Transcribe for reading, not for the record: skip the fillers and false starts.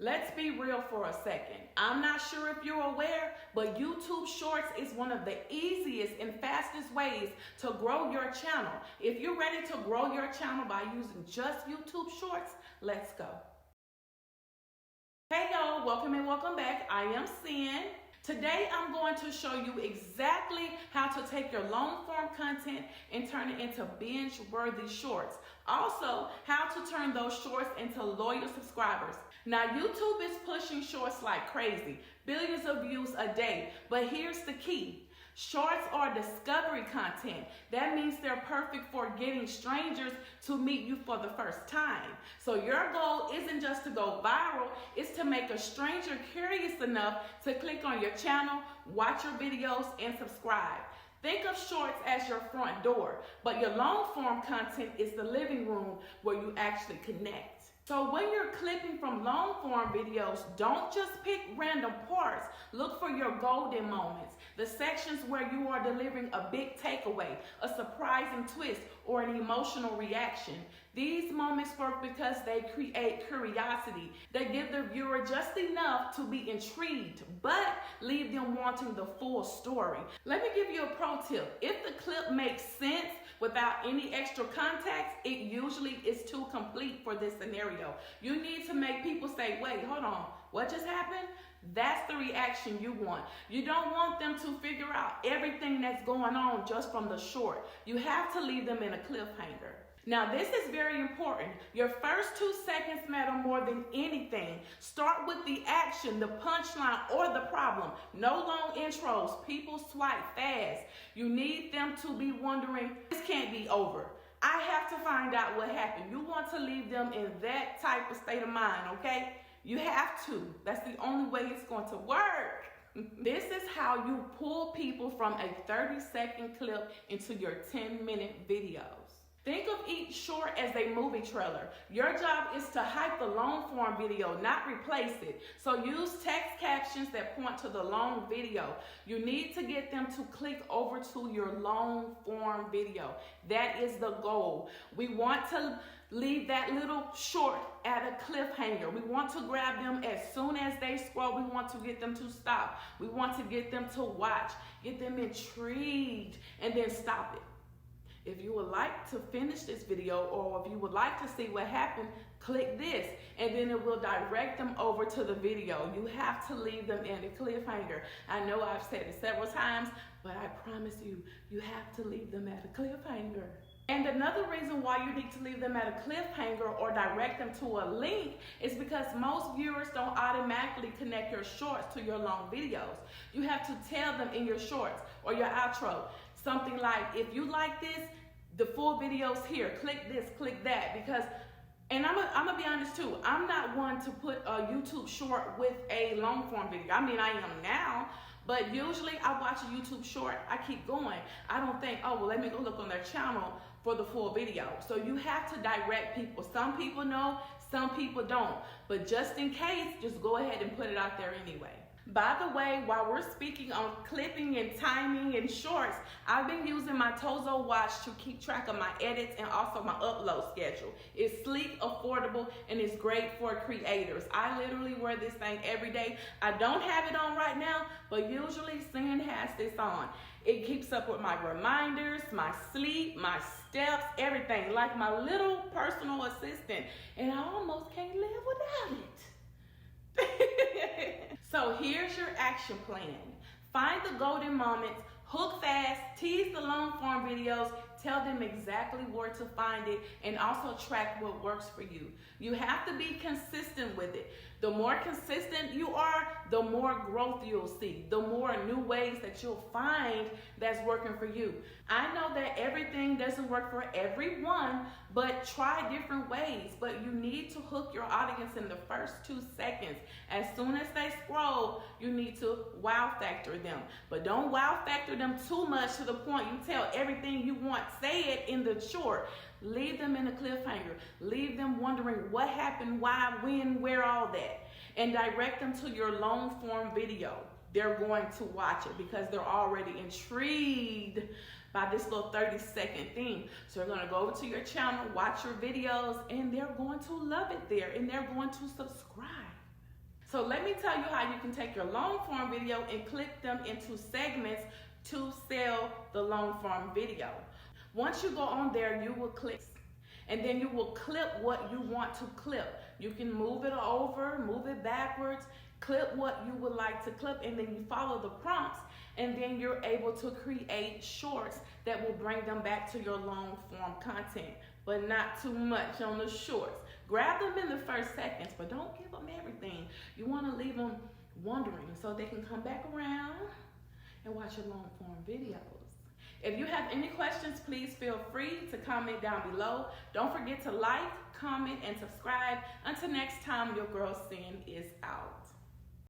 Let's be real for a second. I'm not sure if you're aware, but YouTube Shorts is one of the easiest and fastest ways to grow your channel. If you're ready to grow your channel by using just YouTube Shorts, let's go. Hey y'all, welcome and welcome back. I am Sin. Today I'm going to show you exactly how to take your long form content and turn it into binge worthy shorts. Also, how to turn those shorts into loyal subscribers. Now YouTube is pushing shorts like crazy, billions of views a day, but here's the key. Shorts are discovery content. That means they're perfect for getting strangers to meet you for the first time. So your goal isn't just to go viral, it's to make a stranger curious enough to click on your channel, watch your videos, and subscribe. Think of shorts as your front door, but your long form content is the living room where you actually connect. So when you're clipping from long form videos, don't just pick random parts. Look for your golden moments, the sections where you are delivering a big takeaway, a surprising twist, or an emotional reaction. These moments work because they create curiosity. They give the viewer just enough to be intrigued, but leave them wanting the full story. Let me give you a pro tip. If the clip makes sense without any extra context, it usually is too complete for this scenario. You need to make people say, wait, hold on, what just happened? That's the reaction you want. You don't want them to figure out everything that's going on just from the short. You have to leave them in a cliffhanger. Now, this is very important. Your first 2 seconds matter more than anything. Start with the action, the punchline, or the problem. No long intros. People swipe fast. You need them to be wondering, this can't be over. I have to find out what happened. You want to leave them in that type of state of mind, okay? You have to. That's the only way it's going to work. This is how you pull people from a 30-second clip into your 10-minute videos. Think of each short as a movie trailer. Your job is to hype the long form video, not replace it. So use text captions that point to the long video. You need to get them to click over to your long form video. That is the goal. We want to leave that little short at a cliffhanger. We want to grab them as soon as they scroll. We want to get them to stop. We want to get them to watch, get them intrigued, and then stop it. If you would like to finish this video, or if you would like to see what happened, click this and then it will direct them over to the video. You have to leave them in a cliffhanger. I know I've said it several times, but I promise you, you have to leave them at a cliffhanger. And another reason why you need to leave them at a cliffhanger or direct them to a link is because most viewers don't automatically connect your shorts to your long videos. You have to tell them in your shorts or your outro something like, if you like this, the full video's here, click this, click that, because, and I'm gonna be honest too, I'm not one to put a YouTube short with a long form video. I mean, I am now, but usually I watch a YouTube short, I keep going. I don't think, oh, well, let me go look on their channel for the full video. So you have to direct people. Some people know, some people don't. But just in case, just go ahead and put it out there anyway. By the way, while we're speaking on clipping and timing and shorts, I've been using my Tozo watch to keep track of my edits and also my upload schedule. It's sleek, affordable, and it's great for creators. I literally wear this thing every day. I don't have it on right now, but usually Sin has this on. It keeps up with my reminders, my sleep, my steps, everything, like my little personal assistant. And I almost can't live without it. So here's your action plan. Find the golden moments, hook fast, tease the long form videos, tell them exactly where to find it, and also track what works for you. You have to be consistent with it. The more consistent you are, the more growth you'll see, the more new ways that you'll find that's working for you. I know that everything doesn't work for everyone, but try different ways. But you need to hook your audience in the first 2 seconds. As soon as they scroll, you need to wow factor them. But don't wow factor them too much to the point you tell everything you want said in the short. Leave them in a cliffhanger. Leave them wondering what happened, why, when, where, all that. And direct them to your long form video. They're going to watch it because they're already intrigued by this little 30-second thing. So they're going to go over to your channel, watch your videos, and they're going to love it there, and they're going to subscribe. So let me tell you how you can take your long form video and clip them into segments to sell the long form video. Once you go on there, you will click and then you will clip what you want to clip. You can move it over, move it backwards, clip what you would like to clip, and then you follow the prompts, and then you're able to create shorts that will bring them back to your long form content, but not too much on the shorts. Grab them in the first seconds, but don't give them everything. You want to leave them wondering so they can come back around and watch your long form videos. If you have any questions, please feel free to comment down below. Don't forget to like, comment, and subscribe. Until next time, your girl Sin is out.